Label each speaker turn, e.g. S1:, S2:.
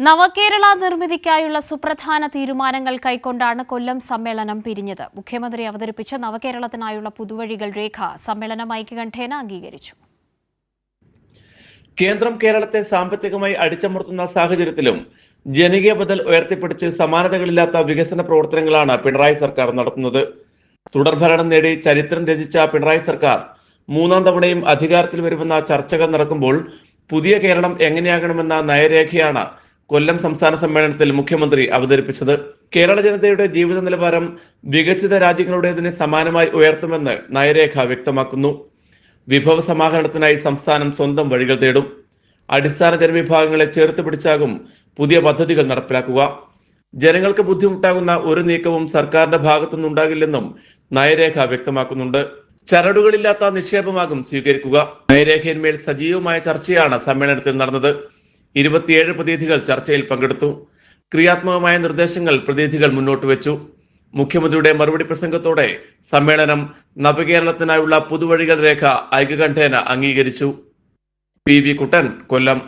S1: നവകേരള നിർമ്മിതിക്കായുള്ള സുപ്രധാന തീരുമാനങ്ങൾ കൈക്കൊണ്ടാണ് കൊല്ലം സമ്മേളനം പിരിഞ്ഞത്. മുഖ്യമന്ത്രി അവതരിപ്പിച്ച നവകേരളത്തിനായുള്ള പുതുവഴികൾ രേഖ സമ്മേളനം ഐക്യകണ്ഠേന അംഗീകരിച്ചു.
S2: കേന്ദ്രം കേരളത്തെ സാമ്പത്തികമായി അടിച്ചമർത്തുന്ന സാഹചര്യത്തിലും ജനകീയ ബദൽ ഉയർത്തിപ്പിടിച്ച് സമാനതകളില്ലാത്ത വികസന പ്രവർത്തനങ്ങളാണ് പിണറായി സർക്കാർ നടത്തുന്നത്. തുടർഭരണം നേടി ചരിത്രം രചിച്ച പിണറായി സർക്കാർ മൂന്നാം തവണയും അധികാരത്തിൽ വരുമെന്ന ചർച്ചകൾ നടക്കുമ്പോൾ പുതിയ കേരളം എങ്ങനെയാകണമെന്ന നയരേഖയാണ് കൊല്ലം സംസ്ഥാന സമ്മേളനത്തിൽ മുഖ്യമന്ത്രി അവതരിപ്പിച്ചത്. കേരള ജനതയുടെ ജീവിത നിലവാരം വികസിത രാജ്യങ്ങളുടേതിന് സമാനമായി ഉയർത്തുമെന്ന് നയരേഖ വ്യക്തമാക്കുന്നു. വിഭവ സമാഹരണത്തിനായി സംസ്ഥാനം സ്വന്തം വഴികൾ തേടും. അടിസ്ഥാന ജനവിഭാഗങ്ങളെ ചേർത്ത് പിടിച്ചാകും പുതിയ പദ്ധതികൾ നടപ്പിലാക്കുക. ജനങ്ങൾക്ക് ബുദ്ധിമുട്ടാകുന്ന ഒരു നീക്കവും സർക്കാരിന്റെ ഭാഗത്തുനിന്നുണ്ടാകില്ലെന്നും നയരേഖ വ്യക്തമാക്കുന്നുണ്ട്. ചരടുകളില്ലാത്ത നിക്ഷേപമാകും സ്വീകരിക്കുക. നയരേഖയിന്മേൽ സജീവമായ ചർച്ചയാണ് സമ്മേളനത്തിൽ നടന്നത്. 27 പ്രതിനിധികൾ ചർച്ചയിൽ പങ്കെടുത്തു. ക്രിയാത്മകമായ നിർദ്ദേശങ്ങൾ പ്രതിനിധികൾ മുന്നോട്ട് വെച്ചു. മുഖ്യമന്ത്രിയുടെ മറുപടി പ്രസംഗത്തോടെ സമ്മേളനം നവകേരളത്തിനായുള്ള പുതുവഴികൾ രേഖ ഐക്യകണ്ഠേന അംഗീകരിച്ചു. PV കുട്ടൻ, കൊല്ലം.